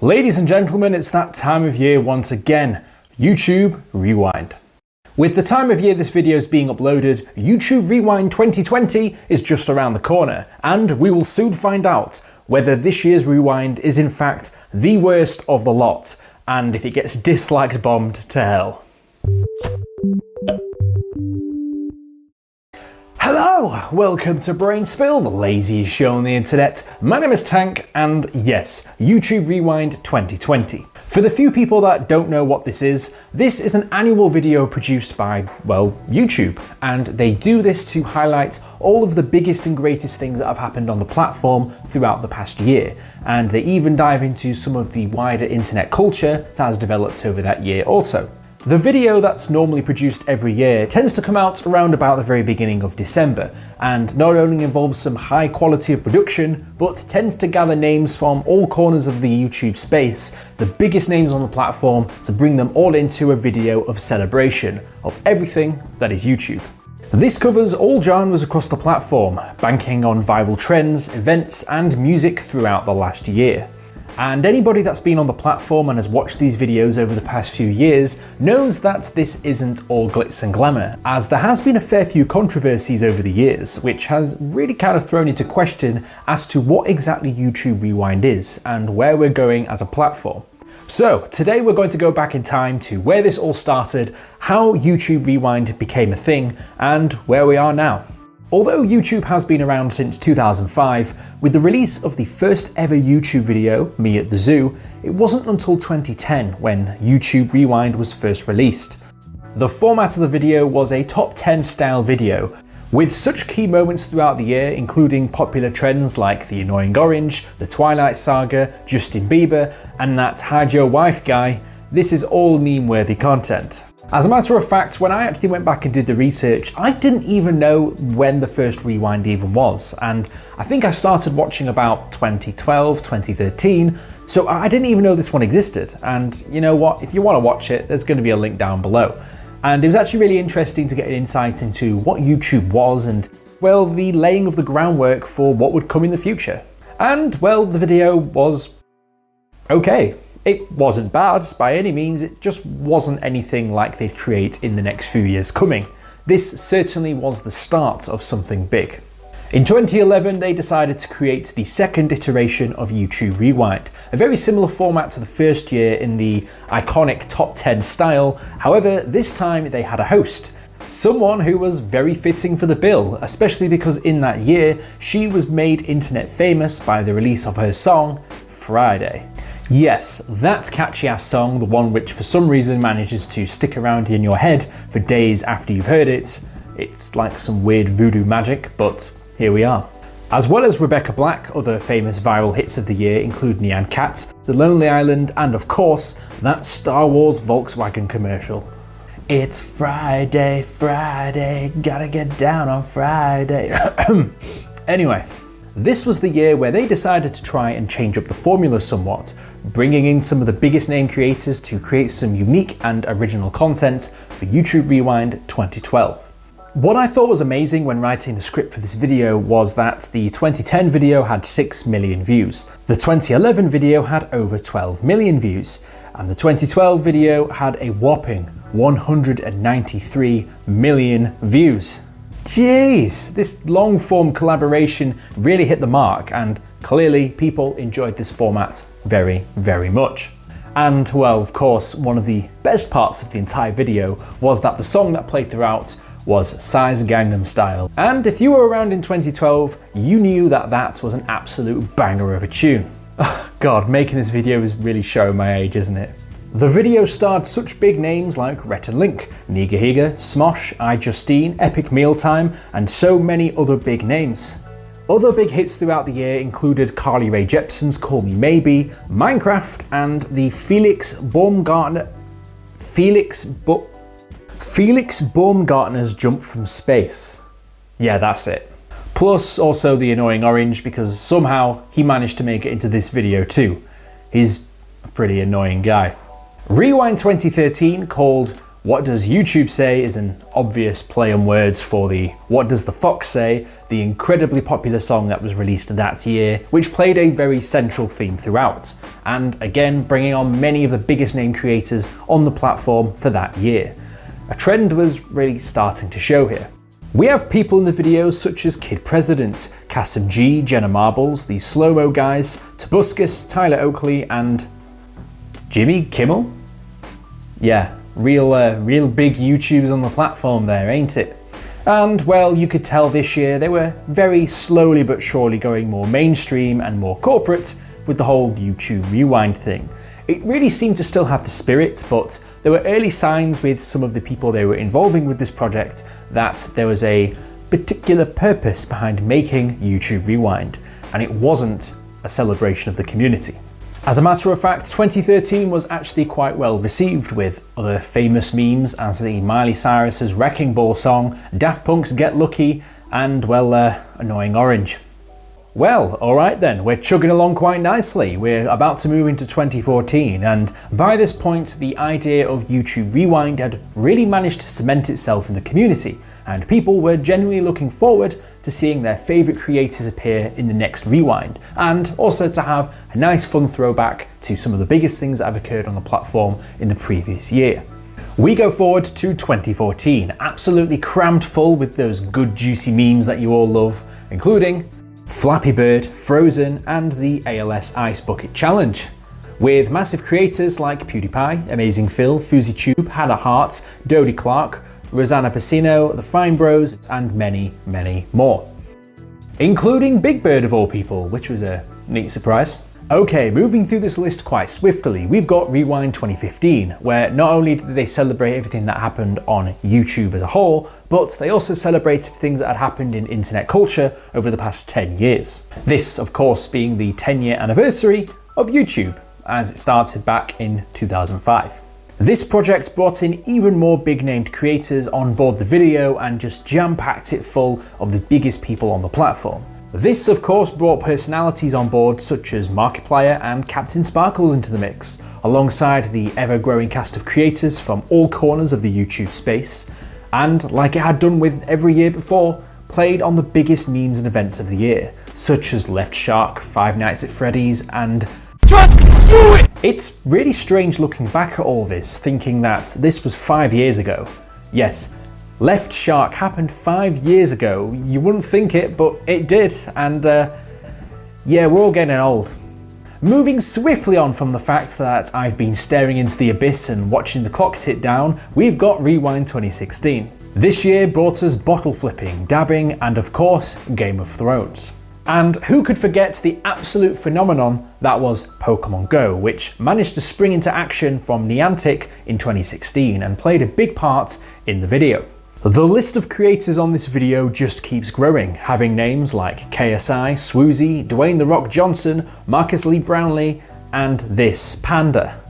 Ladies and gentlemen, it's that time of year once again, YouTube Rewind. With the time of year this video is being uploaded, YouTube Rewind 2020 is just around the corner, and we will soon find out whether this year's Rewind is in fact the worst of the lot, and if it gets disliked bombed to hell. Hello! Welcome to Brain Spill, the laziest show on the internet. My name is Tank, and yes, YouTube Rewind 2020. For the few people that don't know what this is an annual video produced by, well, YouTube, and they do this to highlight all of the biggest and greatest things that have happened on the platform throughout the past year, and they even dive into some of the wider internet culture that has developed over that year also. The video that's normally produced every year tends to come out around about the very beginning of December, and not only involves some high quality of production, but tends to gather names from all corners of the YouTube space, the biggest names on the platform, to bring them all into a video of celebration of everything that is YouTube. This covers all genres across the platform, banking on viral trends, events, and music throughout the last year. And anybody that's been on the platform and has watched these videos over the past few years knows that this isn't all glitz and glamour, as there has been a fair few controversies over the years, which has really kind of thrown into question as to what exactly YouTube Rewind is and where we're going as a platform. So today we're going to go back in time to where this all started, how YouTube Rewind became a thing, and where we are now. Although YouTube has been around since 2005, with the release of the first ever YouTube video, Me at the Zoo, it wasn't until 2010 when YouTube Rewind was first released. The format of the video was a top 10 style video, with such key moments throughout the year, including popular trends like the Annoying Orange, the Twilight Saga, Justin Bieber, and that Hide Your Wife guy. This is all meme-worthy content. As a matter of fact, when I actually went back and did the research, I didn't even know when the first Rewind even was, and I think I started watching about 2012, 2013, so I didn't even know this one existed. And you know what, if you want to watch it, there's going to be a link down below. And it was actually really interesting to get an insight into what YouTube was and, well, the laying of the groundwork for what would come in the future. And, well, the video was okay. It wasn't bad by any means, it just wasn't anything like they'd create in the next few years coming. This certainly was the start of something big. In 2011, they decided to create the second iteration of YouTube Rewind, a very similar format to the first year in the iconic top 10 style. However, this time they had a host, someone who was very fitting for the bill, especially because in that year, she was made internet famous by the release of her song, Friday. Yes, that catchy ass song, the one which for some reason manages to stick around in your head for days after you've heard it. It's like some weird voodoo magic, but here we are. As well as Rebecca Black, other famous viral hits of the year include Nyan Cat, The Lonely Island, and of course, that Star Wars Volkswagen commercial. It's Friday, Friday, gotta get down on Friday. Anyway. This was the year where they decided to try and change up the formula somewhat, bringing in some of the biggest name creators to create some unique and original content for YouTube Rewind 2012. What I thought was amazing when writing the script for this video was that the 2010 video had 6 million views, the 2011 video had over 12 million views, and the 2012 video had a whopping 193 million views. Jeez, this long-form collaboration really hit the mark, and clearly people enjoyed this format very, very much. And well, of course, one of the best parts of the entire video was that the song that played throughout was Psy's Gangnam Style. And if you were around in 2012, you knew that that was an absolute banger of a tune. God, making this video is really showing my age, isn't it? The video starred such big names like Rhett and Link, Niga Higa, Smosh, iJustine, Epic Mealtime, and so many other big names. Other big hits throughout the year included Carly Rae Jepsen's Call Me Maybe, Minecraft, and the Felix Baumgartner's Jump from Space. Yeah, that's it. Plus also the Annoying Orange, because somehow he managed to make it into this video too. He's a pretty annoying guy. Rewind 2013, called What Does YouTube Say is an obvious play on words for the What Does the Fox Say, the incredibly popular song that was released that year, which played a very central theme throughout, and again bringing on many of the biggest name creators on the platform for that year. A trend was really starting to show here. We have people in the videos such as Kid President, Kasim G, Jenna Marbles, the Slow Mo Guys, Tobuscus, Tyler Oakley, and Jimmy Kimmel? Yeah, real big YouTubers on the platform there, ain't it? And well, you could tell this year they were very slowly but surely going more mainstream and more corporate with the whole YouTube Rewind thing. It really seemed to still have the spirit, but there were early signs with some of the people they were involving with this project that there was a particular purpose behind making YouTube Rewind, and it wasn't a celebration of the community. As a matter of fact, 2013 was actually quite well received, with other famous memes as the Miley Cyrus's Wrecking Ball song, Daft Punk's Get Lucky, and well, Annoying Orange. Well, alright then, we're chugging along quite nicely. We're about to move into 2014, and by this point, the idea of YouTube Rewind had really managed to cement itself in the community, and people were genuinely looking forward to seeing their favourite creators appear in the next Rewind, and also to have a nice fun throwback to some of the biggest things that have occurred on the platform in the previous year. We go forward to 2014, absolutely crammed full with those good juicy memes that you all love, including Flappy Bird, Frozen, and the ALS Ice Bucket Challenge. With massive creators like PewDiePie, Amazing Phil, FuziTube, Hannah Hart, Dodie Clark, Rosanna Pacino, The Fine Bros, and many, many more. Including Big Bird of all people, which was a neat surprise. Okay, moving through this list quite swiftly, we've got Rewind 2015, where not only did they celebrate everything that happened on YouTube as a whole, but they also celebrated things that had happened in internet culture over the past 10 years. This, of course, being the 10-year anniversary of YouTube, as it started back in 2005. This project brought in even more big-named creators on board the video and just jam-packed it full of the biggest people on the platform. This, of course, brought personalities on board such as Markiplier and Captain Sparkles into the mix, alongside the ever-growing cast of creators from all corners of the YouTube space, and, like it had done with every year before, played on the biggest memes and events of the year, such as Left Shark, Five Nights at Freddy's, and Just Do It! It's really strange looking back at all this, thinking that this was 5 years ago. Yes, Left Shark happened 5 years ago. You wouldn't think it, but it did, and yeah, we're all getting old. Moving swiftly on from the fact that I've been staring into the abyss and watching the clock tick down, we've got Rewind 2016. This year brought us bottle flipping, dabbing, and of course, Game of Thrones. And who could forget the absolute phenomenon that was Pokemon Go, which managed to spring into action from Niantic in 2016 and played a big part in the video. The list of creators on this video just keeps growing, having names like KSI, Swoozy, Dwayne "The Rock" Johnson, Marcus Lee Brownlee, and this Panda.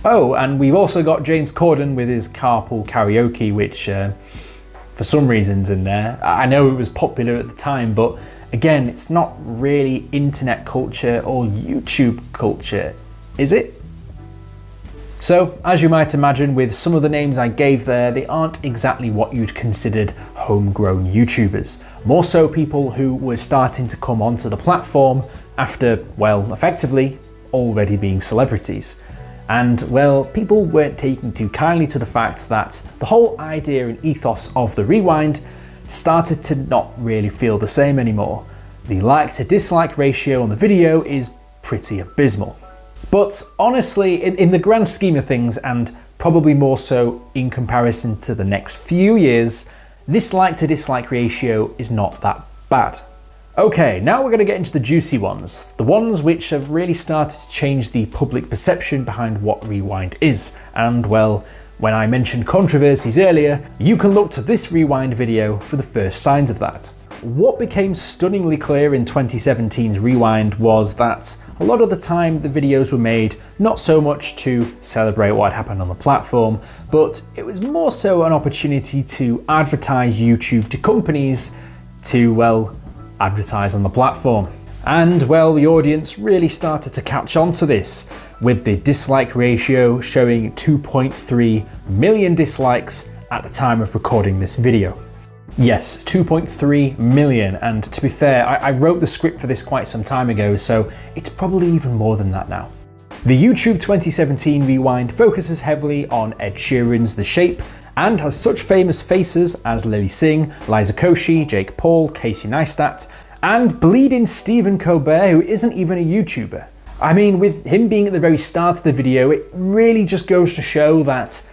Oh, and we've also got James Corden with his Carpool Karaoke, which for some reason's in there. I know it was popular at the time, but again, it's not really internet culture or YouTube culture, is it? So, as you might imagine, with some of the names I gave there, they aren't exactly what you'd considered homegrown YouTubers. More so people who were starting to come onto the platform after, well, effectively, already being celebrities. And, well, people weren't taking too kindly to the fact that the whole idea and ethos of the Rewind started to not really feel the same anymore. The like to dislike ratio on the video is pretty abysmal. But honestly, in the grand scheme of things, and probably more so in comparison to the next few years, this like to dislike ratio is not that bad. Okay, now we're going to get into the juicy ones, the ones which have really started to change the public perception behind what Rewind is. And well, when I mentioned controversies earlier, you can look to this Rewind video for the first signs of that. What became stunningly clear in 2017's Rewind was that a lot of the time the videos were made not so much to celebrate what happened on the platform, but it was more so an opportunity to advertise YouTube to companies to, well, advertise on the platform. And well, the audience really started to catch on to this, with the dislike ratio showing 2.3 million dislikes at the time of recording this video. Yes, 2.3 million, and to be fair, I wrote the script for this quite some time ago, so it's probably even more than that now. The YouTube 2017 Rewind focuses heavily on Ed Sheeran's The Shape, and has such famous faces as Lily Singh, Liza Koshy, Jake Paul, Casey Neistat, and bleeding Stephen Colbert, who isn't even a YouTuber. I mean, with him being at the very start of the video, it really just goes to show that,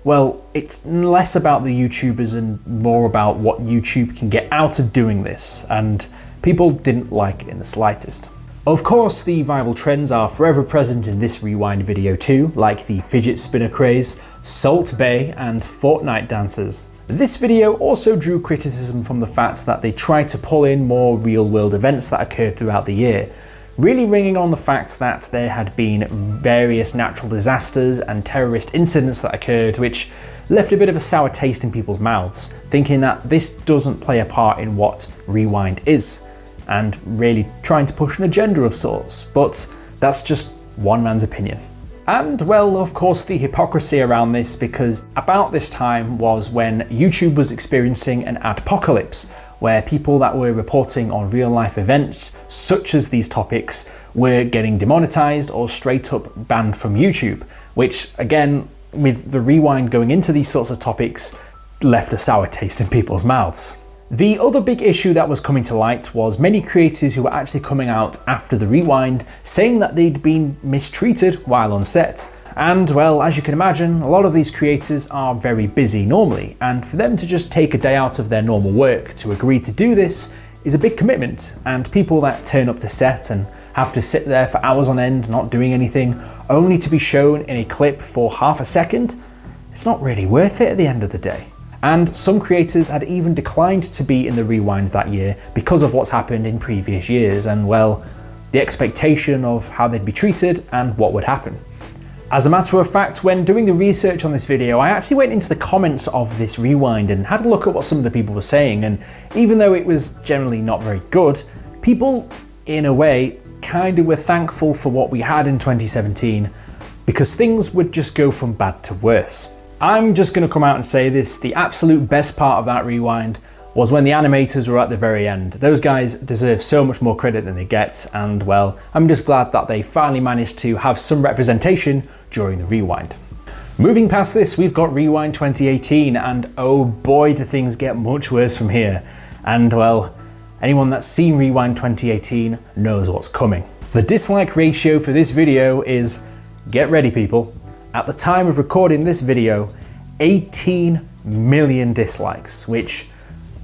well, it's less about the YouTubers and more about what YouTube can get out of doing this, and people didn't like it in the slightest. Of course, the viral trends are forever present in this Rewind video too, like the fidget spinner craze, Salt Bae, and Fortnite dancers. This video also drew criticism from the fact that they tried to pull in more real-world events that occurred throughout the year, really ringing on the fact that there had been various natural disasters and terrorist incidents that occurred, which left a bit of a sour taste in people's mouths, thinking that this doesn't play a part in what Rewind is, and really trying to push an agenda of sorts, but that's just one man's opinion. And well, of course, the hypocrisy around this, because about this time was when YouTube was experiencing an adpocalypse, where people that were reporting on real life events, such as these topics, were getting demonetized or straight up banned from YouTube, which again, with the Rewind going into these sorts of topics, left a sour taste in people's mouths. The other big issue that was coming to light was many creators who were actually coming out after the Rewind saying that they'd been mistreated while on set. And well, as you can imagine, a lot of these creators are very busy normally, and for them to just take a day out of their normal work to agree to do this is a big commitment, and people that turn up to set and have to sit there for hours on end not doing anything, only to be shown in a clip for half a second, it's not really worth it at the end of the day. And some creators had even declined to be in the Rewind that year because of what's happened in previous years and, well, the expectation of how they'd be treated and what would happen. As a matter of fact, when doing the research on this video, I actually went into the comments of this Rewind and had a look at what some of the people were saying, and even though it was generally not very good, people, in a way, kind of were thankful for what we had in 2017, because things would just go from bad to worse. I'm just going to come out and say this, the absolute best part of that Rewind was when the animators were at the very end. Those guys deserve so much more credit than they get, and well, I'm just glad that they finally managed to have some representation during the Rewind. Moving past this, we've got Rewind 2018, and oh boy do things get much worse from here. And well, anyone that's seen Rewind 2018 knows what's coming. The dislike ratio for this video is, get ready people, at the time of recording this video, 18 million dislikes, which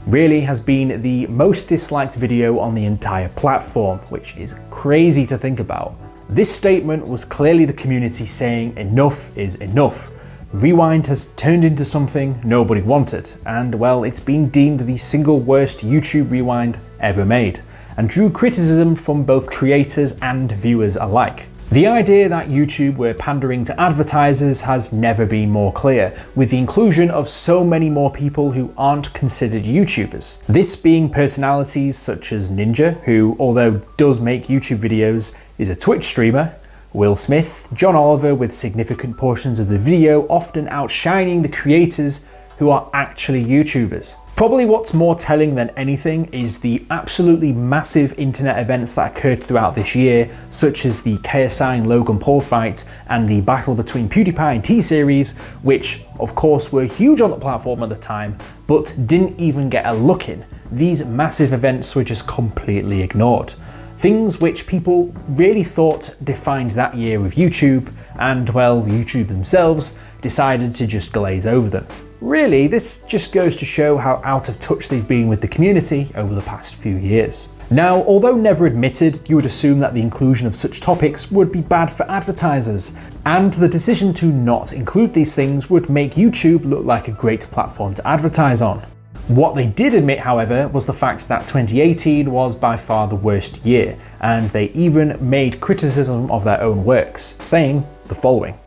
really has been the most disliked video on the entire platform, which is crazy to think about. This statement was clearly the community saying enough is enough. Rewind has turned into something nobody wanted, and well, it's been deemed the single worst YouTube Rewind ever made, and drew criticism from both creators and viewers alike. The idea that YouTube were pandering to advertisers has never been more clear, with the inclusion of so many more people who aren't considered YouTubers. This being personalities such as Ninja, who, although does make YouTube videos, is a Twitch streamer, Will Smith, John Oliver, with significant portions of the video often outshining the creators who are actually YouTubers. Probably what's more telling than anything is the absolutely massive internet events that occurred throughout this year, such as the KSI and Logan Paul fight and the battle between PewDiePie and T-Series, which of course were huge on the platform at the time, but didn't even get a look in. These massive events were just completely ignored. Things which people really thought defined that year of YouTube, and well, YouTube themselves decided to just glaze over them. Really, this just goes to show how out of touch they've been with the community over the past few years. Now, although never admitted, you would assume that the inclusion of such topics would be bad for advertisers, and the decision to not include these things would make YouTube look like a great platform to advertise on. What they did admit, however, was the fact that 2018 was by far the worst year, and they even made criticism of their own works, saying the following.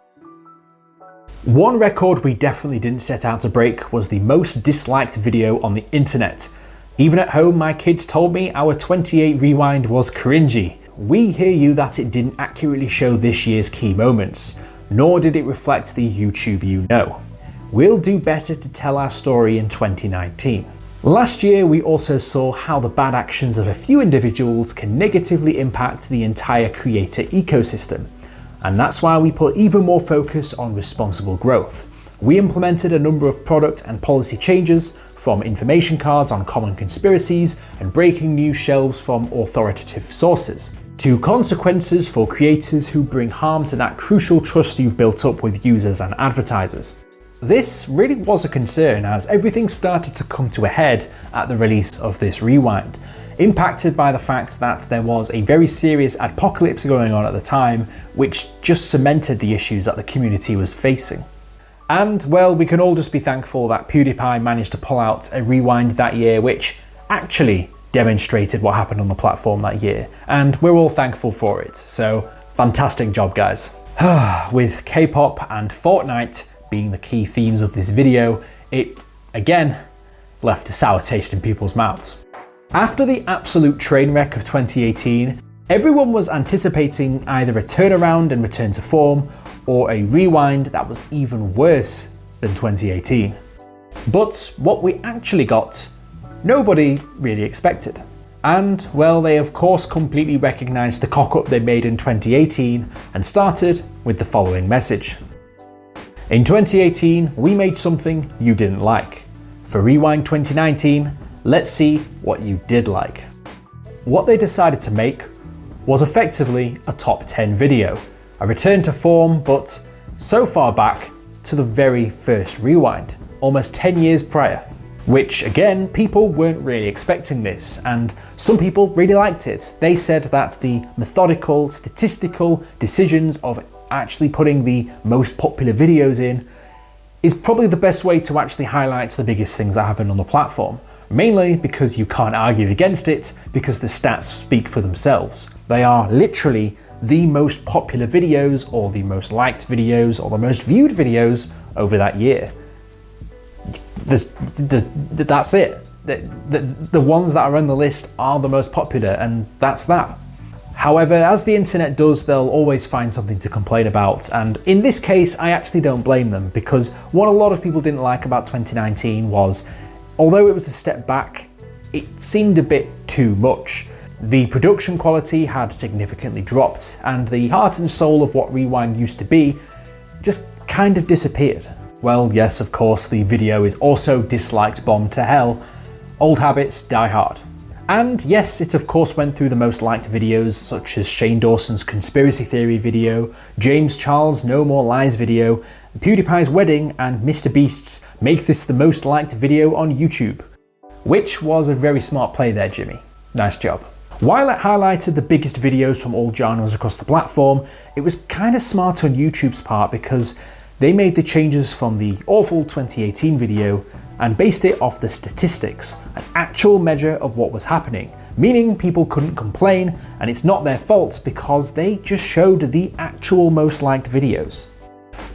One record we definitely didn't set out to break was the most disliked video on the internet. Even at home, my kids told me our 28 Rewind was cringy. we hear you that it didn't accurately show this year's key moments, nor did it reflect the YouTube you know. We'll do better to tell our story in 2019. Last year, we also saw how the bad actions of a few individuals can negatively impact the entire creator ecosystem. And that's why we put even more focus on responsible growth. We implemented a number of product and policy changes, from information cards on common conspiracies and breaking news shelves from authoritative sources, to consequences for creators who bring harm to that crucial trust you've built up with users and advertisers. This really was a concern as everything started to come to a head at the release of this rewind, impacted by the fact that there was a very serious adpocalypse going on at the time, which just cemented the issues that the community was facing. And well, we can all just be thankful that PewDiePie managed to pull out a rewind that year, which actually demonstrated what happened on the platform that year, and we're all thankful for it. So fantastic job, guys. With K-pop and Fortnite being the key themes of this video, it again left a sour taste in people's mouths. After the absolute train wreck of 2018, everyone was anticipating either a turnaround and return to form, or a rewind that was even worse than 2018. But what we actually got, nobody really expected. And well, they of course completely recognised the cock-up they made in 2018 and started with the following message. In 2018, we made something you didn't like. For Rewind 2019, let's see what you did like. What they decided to make was effectively a top 10 video, a return to form, but so far back to the very first Rewind, almost 10 years prior. Which again, people weren't really expecting this, and some people really liked it. They said that the methodical, statistical decisions of actually putting the most popular videos in is probably the best way to actually highlight the biggest things that happen on the platform. Mainly because you can't argue against it, because the stats speak for themselves. They are literally the most popular videos, or the most liked videos, or the most viewed videos over that year. That's it. The ones that are on the list are the most popular, and that's that. However, as the internet does, they'll always find something to complain about, and in this case, I actually don't blame them, because what a lot of people didn't like about 2019 was, although it was a step back, it seemed a bit too much. The production quality had significantly dropped, and the heart and soul of what Rewind used to be just kind of disappeared. Well, yes, of course, the video is also disliked bomb to hell. Old habits die hard. And yes, it of course went through the most liked videos, such as Shane Dawson's conspiracy theory video, James Charles' No More Lies video, PewDiePie's wedding, and Mr. Beast's Make This the Most Liked video on YouTube. Which was a very smart play there, Jimmy. Nice job. While it highlighted the biggest videos from all genres across the platform, it was kind of smart on YouTube's part because they made the changes from the awful 2018 video and based it off the statistics, an actual measure of what was happening, meaning people couldn't complain, and it's not their fault because they just showed the actual most liked videos.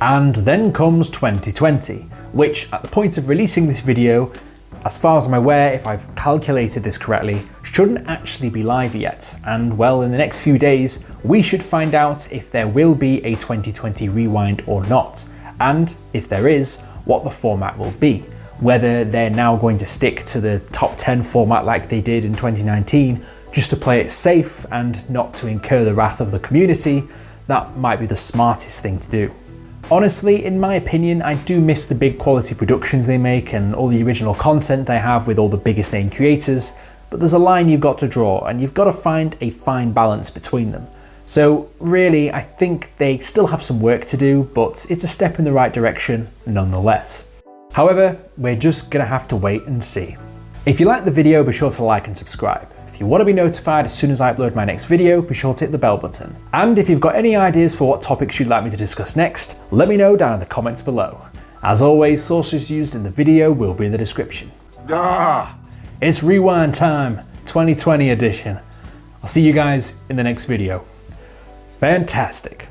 And then comes 2020, which at the point of releasing this video, as far as I'm aware, if I've calculated this correctly, shouldn't actually be live yet. And well, in the next few days, we should find out if there will be a 2020 rewind or not. And if there is, what the format will be. Whether they're now going to stick to the top 10 format like they did in 2019, just to play it safe and not to incur the wrath of the community, that might be the smartest thing to do. Honestly, in my opinion, I do miss the big quality productions they make and all the original content they have with all the biggest name creators, but there's a line you've got to draw and you've got to find a fine balance between them. So really, I think they still have some work to do, but it's a step in the right direction nonetheless. However, we're just gonna have to wait and see. If you liked the video, be sure to like and subscribe. If you want to be notified as soon as I upload my next video, be sure to hit the bell button. And if you've got any ideas for what topics you'd like me to discuss next, let me know down in the comments below. As always, sources used in the video will be in the description. It's Rewind time, 2020 edition. I'll see you guys in the next video. Fantastic.